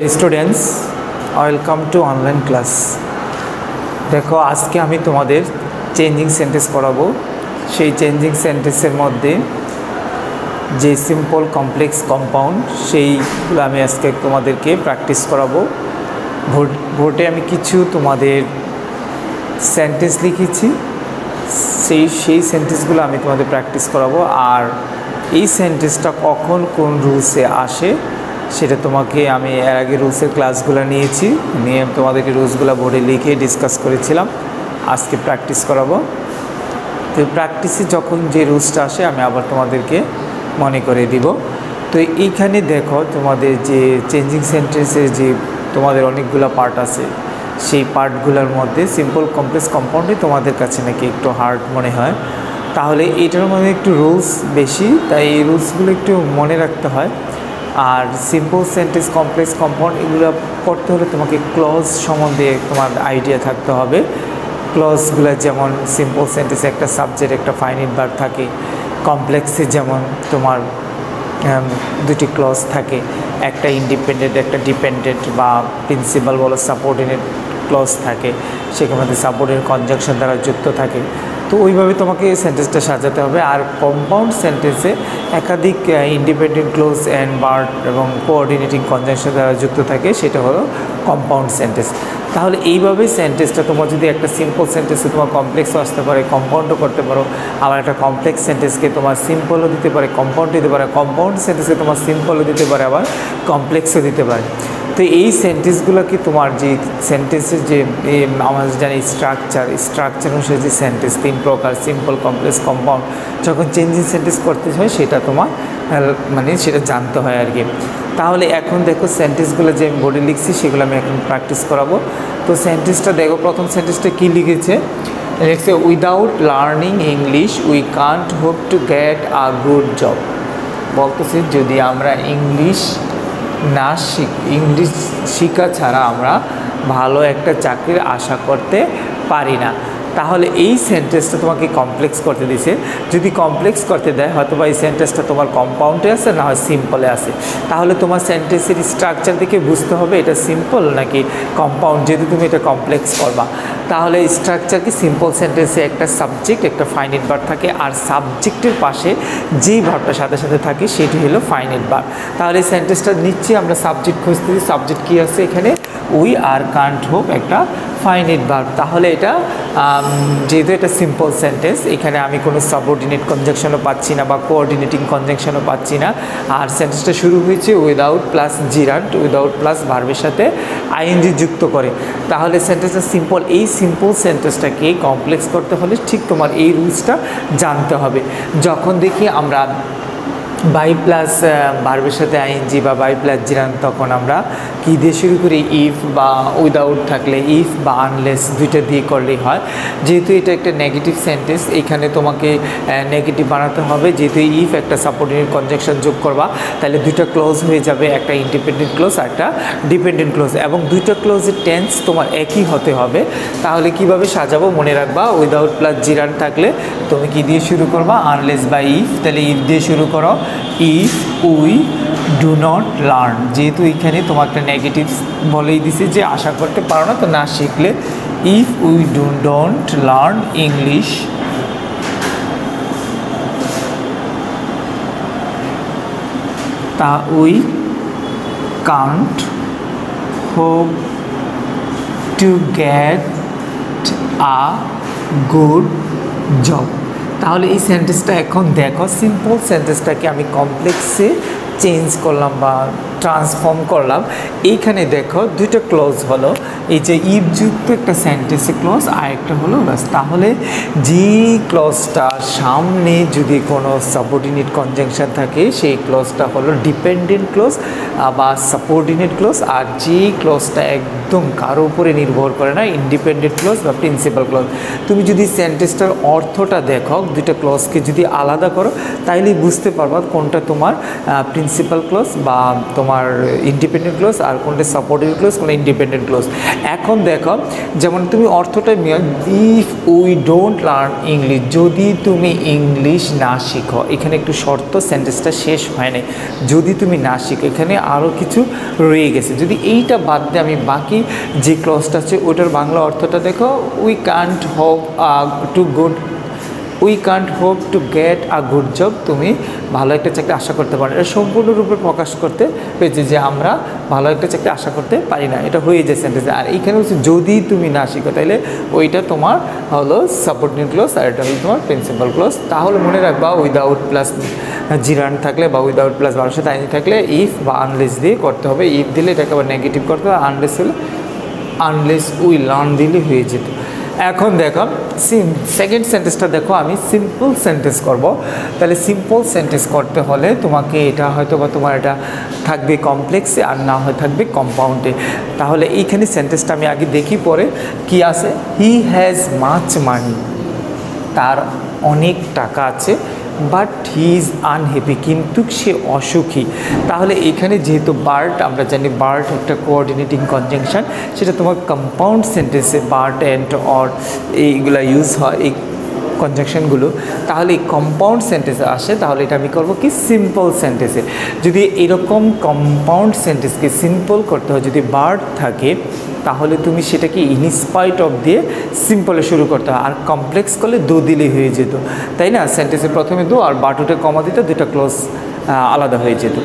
Students welcome to online class. দেখো আজকে আমি তোমাদের চেঞ্জিং সেন্টেন্স করাবো। সেই চেঞ্জিং সেন্টেন্সের মধ্যে যে সিম্পল কমপ্লেক্স কম্পাউন্ড সেইগুলো আমি আজকে তোমাদেরকে প্র্যাকটিস করাবো। বোর্ডে আমি কিছু তোমাদের সেন্টেন্স লিখেছি, সেই সেন্টেন্সগুলো আমি তোমাদের প্র্যাকটিস করাবো। আর এই সেন্টেন্সটা কখন কোন রুলসে আসে সেটা তোমাকে আমি এর আগে রুলসের ক্লাসগুলো নিয়ে তোমাদেরকে রুলসগুলো বোর্ডে লিখে ডিসকাস করেছিলাম। আজকে প্র্যাকটিস করাবো। তো প্র্যাকটিসে যখন যে রুলসটা আসে আমি আবার তোমাদেরকে মনে করে দিব। তো এইখানে দেখো তোমাদের যে চেঞ্জিং সেন্টেন্সের যে তোমাদের অনেকগুলো পার্ট আছে, সেই পার্টগুলোর মধ্যে সিম্পল কমপ্লেক্স কম্পাউন্ডে তোমাদের কাছে নাকি একটু হার্ড মনে হয়, তাহলে এটার মধ্যে একটু রুলস বেশি, তাই এই রুলসগুলো একটু মনে রাখতে হয়। আর সিম্পল সেন্টেন্স কমপ্লেক্স কম্পাউন্ড এগুলো করতে হলে তোমাকে ক্লজ সম্বন্ধে তোমার আইডিয়া থাকতে হবে। ক্লজগুলো যেমন সিম্পল সেন্টেন্সে একটা সাবজেক্ট একটা ফাইনাইট ভার্ব থাকে, কমপ্লেক্সে যেমন তোমার দুটি ক্লজ থাকে, একটা ইন্ডিপেন্ডেন্ট একটা ডিপেন্ডেন্ট বা প্রিন্সিপাল বলো সাবঅর্ডিনেট ক্লজ থাকে, সেখানে মধ্যে সাবঅর্ডিনেট কনজাংশন দ্বারা যুক্ত থাকে। তো ওইভাবে তোমাকে সেন্টেন্সটা সাজাতে হবে। আর কম্পাউন্ড সেন্টেন্সে একাধিক ইন্ডিপেন্ডেন্ট ক্লোজ অ্যান্ড ভার্ব এবং কোঅর্ডিনেটিং কনজাংশন দ্বারা যুক্ত থাকে, সেটা হলো কম্পাউন্ড সেন্টেন্স। তাহলে এইভাবে সেন্টেন্সটা তোমার যদি একটা সিম্পল সেন্টেন্সে তোমার কমপ্লেক্সও আসতে পারে, কম্পাউন্ডও করতে পারো। আবার একটা কমপ্লেক্স সেন্টেন্সকে তোমার সিম্পলও দিতে পারে, কম্পাউন্ড দিতে পারে। কম্পাউন্ড সেন্টেন্সকে তোমার সিম্পলও দিতে পারে, আবার কমপ্লেক্সও দিতে পারে। তো এই সেন্টেন্সগুলোকে তোমার যে সেন্টেন্সের যে আমরা জানি স্ট্রাকচার অনুসারে যে সেন্টেন্স তিন প্রকার, সিম্পল কমপ্লেক্স কম্পাউন্ড, যখন চেঞ্জিং সেন্টেন্স করতে হয় সেটা তোমার সেটা জানতে হয় আর কি। তাহলে এখন দেখো সেন্টেন্সগুলো যে আমি বোর্ডে লিখছি সেগুলো আমি এখন প্র্যাকটিস করাবো। তো সেন্টেন্সটা দেখো, প্রথম সেন্টেন্সটা কী লিখেছে, without learning English we can't hope to get a good job. বলতেছি যদি আমরা ইংলিশ শিখা ছাড়া আমরা ভালো একটা চাকরির আশা করতে পারি না। তাহলে এই সেন্টেন্সটা তোমাকে কমপ্লেক্স করতে দিছে। যদি কমপ্লেক্স করতে দেয় হয়তো বা এই সেন্টেন্সটা তোমার কম্পাউন্ডে আছে, না হয় সিম্পলে আছে। তাহলে তোমার সেন্টেন্সের স্ট্রাকচার দেখে বুঝতে হবে এটা সিম্পল নাকি কম্পাউন্ড। যেহেতু তুমি এটা কমপ্লেক্স করবা, তাহলে স্ট্রাকচার কি, সিম্পল সেন্টেন্সে একটা সাবজেক্ট একটা ফাইনাইট ভার্ব থাকে, আর সাবজেক্টের পাশে যেই ভার্বটা সাথে সাথে থাকে সেটি হলো ফাইনাইট ভার্ব। তাহলে এই সেন্টেন্সটা নিচ্ছে আমরা সাবজেক্ট খুঁজতেছি, সাবজেক্ট কী আছে এখানে, উই আর কান্ট হোপ একটা ফাইনাইট ভার্ব। তাহলে এটা যেহেতু এটা সিম্পল সেন্টেন্স, এখানে আমি কোনো সাবঅর্ডিনেট কনজাংশনও পাচ্ছি না বা কোঅর্ডিনেটিং কনজাংশনও পাচ্ছি না। আর সেন্টেন্সটা শুরু হয়েছে without plus gerund, without plus ভার্বের সাথে আইএনজি যুক্ত করে। তাহলে সেন্টেন্সটা সিম্পল। এই সিম্পল সেন্টেন্সটাকে কমপ্লেক্স করতে হলে ঠিক তোমার এই রুলসটা জানতে হবে। যখন দেখি আমরা বাই প্লাস ভার্বের সাথে আইএনজি বা বাই প্লাস জিরান, তখন আমরা কী দিয়ে শুরু করি, ইফ বা উইদাউট থাকলে ইফ বা আনলেস দুইটা দিয়ে করলেই হয়। যেহেতু এটা একটা নেগেটিভ সেন্টেন্স, এখানে তোমাকে নেগেটিভ বানাতে হবে। যেহেতু ইফ একটা সাবঅর্ডিনেট কনজাংশন যোগ করবা, তাহলে দুইটা ক্লোজ হয়ে যাবে, একটা ইন্ডিপেন্ডেন্ট ক্লোজ আর একটা ডিপেন্ডেন্ট ক্লোজ, এবং দুইটা ক্লোজের টেন্স তোমার একই হতে হবে। তাহলে কিভাবে সাজাবো মনে রাখবা, উইদাউট প্লাস জিরান থাকলে তুমি কি দিয়ে শুরু করবা, আনলেস বা ইফ, তাহলে ইফ দিয়ে শুরু করো। If we do not learn, যেহেতু এখানে তোমার একটা নেগেটিভ বলেই দিছে যে আশা করতে পারো না, তো না শিখলে if we don't learn English তা we can't hope to get a good job. তাহলে এই সেন্টেন্সটা এখন দেখো, সিম্পল সেন্টেন্সটাকে আমি কমপ্লেক্সে চেঞ্জ করলাম বা ট্রান্সফর্ম করলাম। এইখানে দেখো দুইটা ক্লোজ হলো, এই যে ইফযুক্ত একটা সেন্টেন্সে ক্লোজ আর একটা হলো বাস। তাহলে যে ক্লোজটা সামনে যদি কোনো সাবঅর্ডিনেট কনজাংশন থাকে সেই ক্লোজটা হলো ডিপেন্ডেন্ট ক্লোজ বা সাবঅর্ডিনেট ক্লোজ। আর যে ক্লোজটা একদম কারো উপরে নির্ভর করে না, ইন্ডিপেন্ডেন্ট ক্লোজ বা প্রিন্সিপাল ক্লোজ। তুমি যদি সেন্টেন্সটার অর্থটা দেখো, দুইটা ক্লোজকে যদি আলাদা করো, তাইলেই বুঝতে পারবা কোনটা তোমার প্রিন্সিপাল ক্লোজ বা তোমার তোমার ইন্ডিপেন্ডেন্ট ক্লোজ, আর কোনটা সাপোর্টিভ ক্লোজ, কোনটা ইন্ডিপেন্ডেন্ট ক্লোজ। এখন দেখো যেমন তুমি অর্থটা if we don't learn English, যদি তুমি ইংলিশ না শিখো, এখানে একটু শর্ত, সেন্টেন্সটা শেষ হয় নাই, যদি তুমি না শিখো, এখানে আরও কিছু রয়ে গেছে। যদি এইটা বাদ দিয়ে আমি বাকি যে ক্লজটা আছে ওইটার বাংলা অর্থটা দেখো, we can't hope two good, we can't hope to get a good job, তুমি ভালো একটা চাকরি আশা করতে পারো। এটা সম্পূর্ণরূপে প্রকাশ করতে পেরেছে যে আমরা ভালো একটা চাকরি আশা করতে পারি না, এটা হয়ে যায় সেন্টেন্সে। আর এইখানে হচ্ছে যদি তুমি না শিখো, তাহলে ওইটা তোমার হলো সাপোর্টিং ক্লোজ, আর এটা হলো তোমার প্রিন্সিপাল ক্লোজ। তাহলে মনে রাখবা উইদাউট প্লাস জিরান থাকলে বা উইদাউট প্লাস বারোর সাথে আইনি থাকলে ইফ বা আনলেস দিয়ে করতে হবে। ইফ দিলে এটাকে আবার নেগেটিভ করতে হবে, আনলেস হলে আনলেস উই লার্ন দিলে হয়ে যেত। এখন দেখো সেকেন্ড সেন্টেন্সটা দেখো, আমি সিম্পল সেন্টেন্স করব। তাহলে সিম্পল সেন্টেন্স করতে হলে তোমাকে এটা হয়তো বা তোমার এটা থাকবে কমপ্লেক্সে, আর না হয় থাকবে কম্পাউন্ডে। তাহলে এইখানে সেন্টেন্সটা আমি আগে দেখি, পরে কি আছে। হি হ্যাজ মাচ মানি, তার অনেক টাকা আছে, বাট হি ইজ আনহ্যাপি, কিন্তু সে অসুখী। তাহলে এখানে যেহেতু বার্ট, আমরা জানি বার্ট একটা কোঅর্ডিনেটিং কনজাংশন, সেটা তোমার কম্পাউন্ড সেন্টেন্সে বার্ট অ্যান্ড অর এইগুলা ইউজ হয়, এই কনজাংশনগুলো। তাহলে এই কম্পাউন্ড সেন্টেন্সে আসে, তাহলে এটা আমি করবো কি সিম্পল সেন্টেন্সে। যদি এরকম কম্পাউন্ড সেন্টেন্সকে সিম্পল করতে হয়, যদি বার্ট থাকে, তাহলে তুমি সেটাকে ইনস্পাইট অফ দিয়ে সিম্পলে শুরু করতে হয়। আর কমপ্লেক্স করলে দো দিলেই হয়ে যেত, তাই না? সেন্টেন্সের প্রথমে দো আর বাটুটে কমা দিতে, দুটা ক্লোজ আলাদা হয়ে যেত।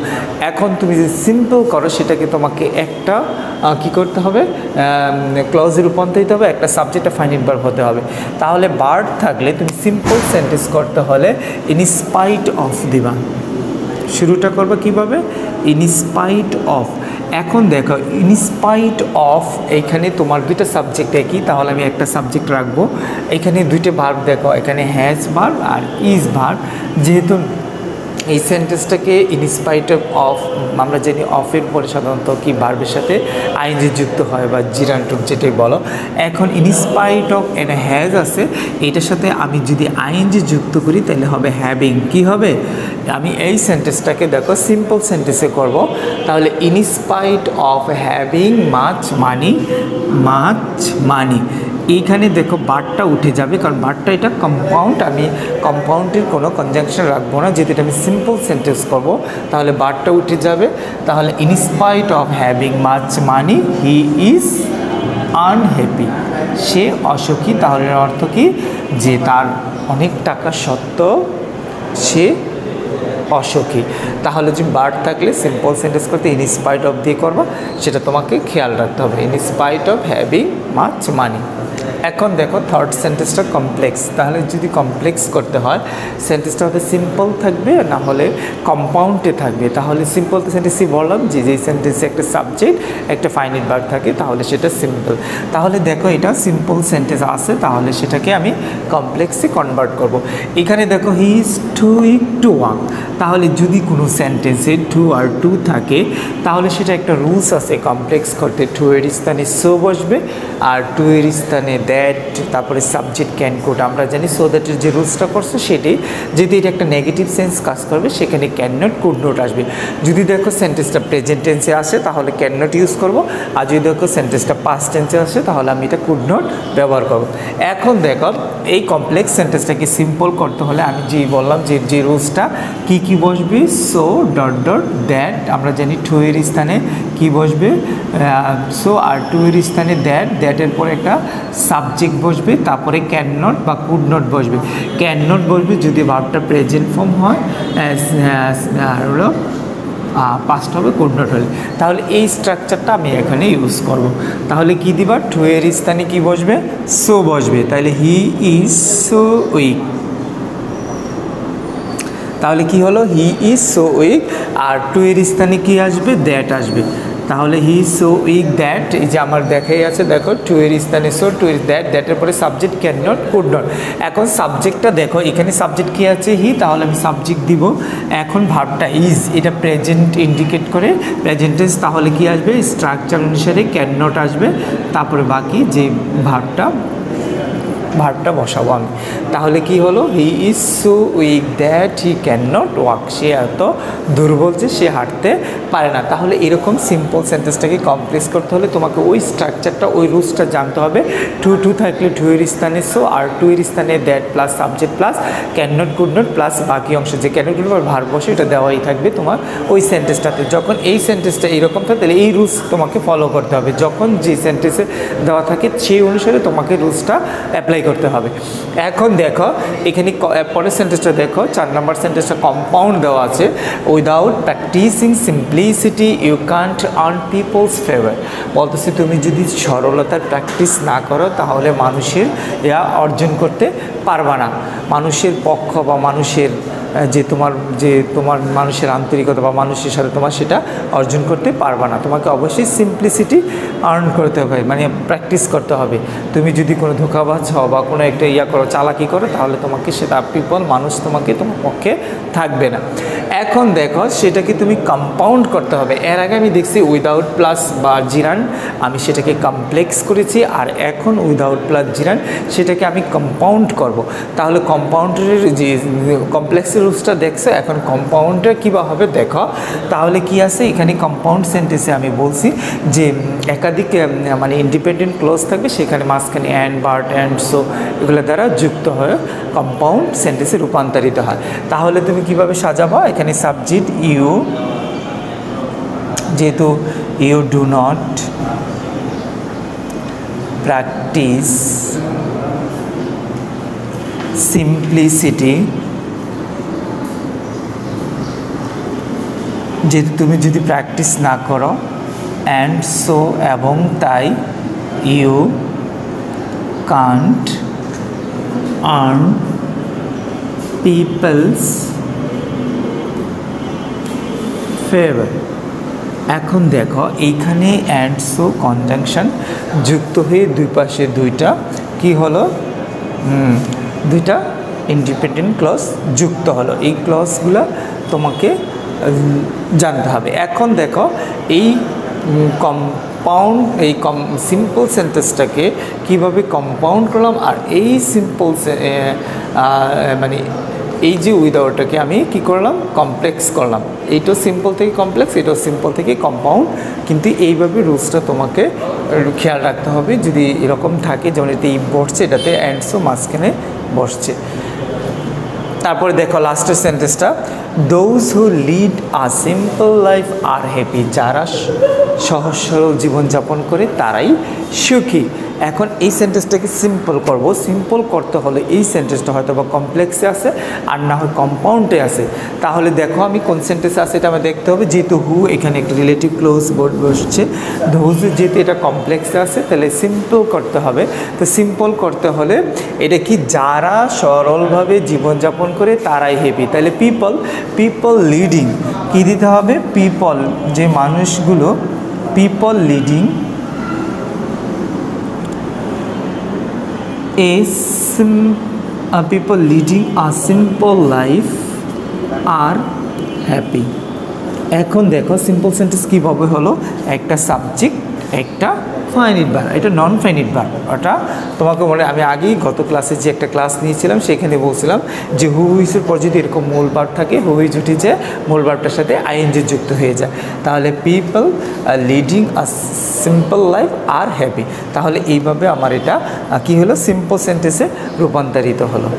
এখন তুমি যদি সিম্পল করো, সেটাকে তোমাকে একটা কি করতে হবে, ক্লজে রূপান্তরিত হবে, একটা সাবজেক্টে ফাইনাইট ভার্ব হতে হবে। তাহলে বার্ড থাকলে তুমি সিম্পল সেন্টেন্স করতে হলে ইনস্পাইট অফ দিবা, শুরুটা করবে কিভাবে, ইনস্পাইট অফ। এখন দেখো ইনস্পাইট অফ, এইখানে তোমার দুইটা সাবজেক্ট একই, তাহলে আমি একটা সাবজেক্ট রাখবো। এখানে দুইটা ভার্ব দেখো, এখানে হ্যাজ ভার্ব আর ইজ ভার্ব। যেহেতু এই সেন্টেন্সটাকে ইনস্পাইট অফ, আমরা জানি অফের পরে সাধারণত কি ভার্বের সাথে আইনজি যুক্ত হয় বা জিরান্টুক যেটাই বলো। এখন ইনস্পাইট অফ এটা হ্যাজ আছে, এটার সাথে আমি যদি আইনজি যুক্ত করি তাহলে হবে হ্যাভিং। কি হবে, আমি এই সেন্টেন্সটাকে দেখো সিম্পল সেন্টেন্সে করব। তাহলে in spite of having much money, much money, এইখানে দেখো বারটা উঠে যাবে, কারণ বারটা এটা কম্পাউন্ড, আমি কম্পাউন্ডের কোনো কনজাংশন রাখবো না, যেহেতু আমি সিম্পল সেন্টেন্স করব। তাহলে বারটা উঠে যাবে। তাহলে in spite of having much money he is unhappy, সে অসুখী। তাহলে অর্থ কি, যে তার অনেক টাকা সত্ত্বেও সে অসুখী। তাহলে যে বার্ড থাকলে সিম্পল সেন্টেন্স করতে ইনস্পাইট অফ দিয়ে করবা, সেটা তোমাকে খেয়াল রাখতে হবে, in spite of having much money. এখন দেখো থার্ড সেন্টেন্সটা কমপ্লেক্স। তাহলে যদি কমপ্লেক্স করতে হয়, সেন্টেন্সটা হয়তো সিম্পল থাকবে, না হলে কম্পাউন্ডে থাকবে। তাহলে সিম্পল সেন্টেন্সই বললাম যে যেই সেন্টেন্সে একটা সাবজেক্ট একটা ফাইনাইট ভার্ব থাকে, তাহলে সেটা সিম্পল। তাহলে দেখো এটা সিম্পল সেন্টেন্স আছে, তাহলে সেটাকে আমি কমপ্লেক্সে কনভার্ট করব। এখানে দেখো he is too weak to walk. তাহলে যদি কোনো সেন্টেন্সে টু আর টু থাকে, তাহলে সেটা একটা রুলস আছে কমপ্লেক্স করতে, টু এর স্থানে সো বসবে, আর টু এর স্থানে দ্যাট, তারপরে সাবজেক্ট ক্যান কোড। আমরা জানি সো দ্যাটের যে রুলসটা করছে সেটাই, যদি এটা একটা নেগেটিভ সেন্স কাজ করবে, সেখানে ক্যান নট কুড নট আসবে। যদি দেখো সেন্টেন্সটা প্রেজেন্ট টেন্সে আসে, তাহলে ক্যান নট ইউজ করব, আর যদি দেখো সেন্টেন্সটা পাস্ট টেন্সে আসে, তাহলে আমি এটা কুড নট ব্যবহার করব। এখন দেখো এই কমপ্লেক্স সেন্টেন্সটাকে সিম্পল করতে হলে আমি যেই বললাম যে রুলসটা কি কি বসবে, সো ডট ডট দ্যাট। আমরা জানি টু এর স্থানে কি বসবে, সো, আর টু এর স্থানে দ্যাট, দ্যাটের পরে একটা সাবজেক্ট বসবে, তারপরে ক্যান নট বা কুড নট বসবে। ক্যান নট বসবে যদি ভার্বটা প্রেজেন্ট ফর্ম হয়, হলো পাস্ট হবে, কুড নট হলে। তাহলে এই স্ট্রাকচারটা আমি এখানে ইউজ করব। তাহলে কি দিবা, টু এর স্থানে কি বসবে, সো বসবে। তাহলে হি ইজ সো উইক, তাহলে কি হলো, হি ইজ সো উইক। আর টু এর স্থানে কি আসবে, দ্যাট আসবে। তাহলে he is so weak that, এই যে আমার দেখাই আছে, দেখো টু এর স্থানে সো, টু এর দ্যাট, দ্যাটের পরে subject can not could not. এখন সাবজেক্টটা দেখো, এখানে সাবজেক্ট কী আছে, হি, তাহলে আমি সাবজেক্ট দিব। এখন ভার্বটা ইজ, এটা প্রেজেন্ট ইন্ডিকেট করে, প্রেজেন্ট টেন্স, তাহলে কি আসবে, স্ট্রাকচার অনুসারে ক্যান নট আসবে, তারপরে বাকি যে ভার্বটা ভার্বটা বসাবো আমি। তাহলে কি হলো, he is so weak that he can not walk, সে এত দুর্বল যে সে হাঁটতে পারে না। তাহলে এরকম সিম্পল সেন্টেন্সটাকে কমপ্লেক্স করতে হলে তোমাকে ওই স্ট্রাকচারটা, ওই রুলসটা জানতে হবে। টু থাকলে টু এর স্থানে সো, আর টু এর স্থানে that plus subject plus can not could not plus বাকি অংশ যে can not could not verb বসে এটা দেওয়াই থাকবে তোমার ওই সেন্টেন্সটাতে। যখন এই সেন্টেন্সটা এইরকম থাকে তাহলে এই রুলস তোমাকে ফলো করতে হবে। যখন যে সেন্টেন্সে দেওয়া থাকে সেই অনুসারে তোমাকে রুলসটা অ্যাপ্লাই করতে হবে। এখন দেখো এখানে পরের সেন্টেন্সটা দেখো, 4 নম্বর সেন্টেন্সটা কম্পাউন্ড দেওয়া আছে। Without practising simplicity you can't earn people's favour. বলতেছে তুমি যদি সরলতার প্র্যাকটিস না করো তাহলে মানুষের ইয়া অর্জন করতে পারবা না। মানুষের পক্ষ বা মানুষের যে তোমার মানুষের আন্তরিকতা বা মানুষের সাথে তোমার সেটা অর্জন করতে পারবা না। তোমাকে অবশ্যই সিম্পলিসিটি আর্ন করতে হবে, মানে প্র্যাকটিস করতে হবে। তুমি যদি কোনো ধোঁকাবাজ হও বা কোনো একটা করো, চালাকি করো, তাহলে তোমাকে সেটা মানুষ তোমার পক্ষে থাকবে না। এখন দেখো সেটাকে তুমি কম্পাউন্ড করতে হবে। এর আগে আমি দেখছি উইদাউট প্লাস বা জিরান, আমি সেটাকে কমপ্লেক্স করেছি, আর এখন উইদাউট প্লাস জিরান সেটাকে আমি কম্পাউন্ড করব। তাহলে কম্পাউন্ডের যে কমপ্লেক্সের রুলসটা দেখছো, এখন কম্পাউন্ডের কীভাবে হবে দেখো। তাহলে কি আছে এখানে কম্পাউন্ড সেন্টেন্সে আমি বলছি যে একাধিক মানে ইন্ডিপেন্ডেন্ট ক্লোজ থাকবে, সেখানে মাঝখানে অ্যান্ড, বাট, অ্যান্ড, সো এগুলো দ্বারা যুক্ত হয়ে কম্পাউন্ড সেন্টেন্সে রূপান্তরিত হয়। তাহলে তুমি কিভাবে সাজাবো, এখানে সাবজেক্ট ইউ, যেহেতু you do not practise simplicity, যেহেতু তুমি যদি প্র্যাকটিস না করো, অ্যান্ড সো এবং তাই, you can't earn people's favour. এখন দেখো এইখানে অ্যান্ড সো কনজাংশন যুক্ত হয়ে দুই পাশে দুইটা কি হলো, দুইটা ইন্ডিপেন্ডেন্ট ক্লজ যুক্ত হলো। এই ক্লজগুলো তোমাকে জানতে হবে। এখন দেখো এই সিম্পল সেন্টেন্সটাকে কিভাবে কম্পাউন্ড করলাম, আর এই সিম্পল মানে এই যে উইদাউটটাকে আমি কি করলাম, কমপ্লেক্স করলাম। এইটাও সিম্পল থেকে কমপ্লেক্স, এটাও সিম্পল থেকে কম্পাউন্ড। কিন্তু এইভাবে রুলসটা তোমাকে খেয়াল রাখতে হবে। যদি এরকম থাকে যেমন এতে ই বসছে, এটাতে অ্যান্ড সো মাঝখানে বসছে। তারপরে দেখো লাস্টের সেন্টেন্সটা, those who lead a simple life are happy. যারা সহজ সরল জীবনযাপন করে তারাই সুখী। এখন এই সেন্টেন্সটাকে সিম্পল করব। সিম্পল করতে হলে এই সেন্টেন্সটা হয়তো বা কমপ্লেক্সে আছে আর না হয় কম্পাউন্ডে আছে। তাহলে দেখো আমি কোন সেন্টেন্সে আছে এটা আমার দেখতে হবে। যেহেতু হু এখানে একটা রিলেটিভ ক্লোজ বোর্ড বসছে, দোজ যেহেতু এটা কমপ্লেক্সে আছে তাহলে সিম্পল করতে হবে। তো সিম্পল করতে হলে এটা কি, যারা সরলভাবে জীবনযাপন করে তারাই হ্যাপি। তাহলে পিপল লিডিং কি দিতে হবে, পিপল যে মানুষগুলো, people leading people leading a simple life are happy। এখন দেখো সিম্পল সেন্টেন্স কীভাবে হলো, একটা সাবজেক্ট, একটা ফাইনিট ভার্ব, এটা নন ফাইনিট ভার্ব। ওটা তোমাকে আমি আগেই গত ক্লাসে যে একটা ক্লাস নিয়েছিলাম সেখানে বলছিলাম যে হু ইসের পর যদি এরকম মূল ভার্ব থাকে, হু ইজ উঠে যায়, মূল ভার্বটার সাথে আইএনজি যুক্ত হয়ে যায়। তাহলে people leading a simple life are happy. তাহলে এইভাবে আমার এটা কি হলো, সিম্পল সেন্টেন্সে রূপান্তরিত হলো।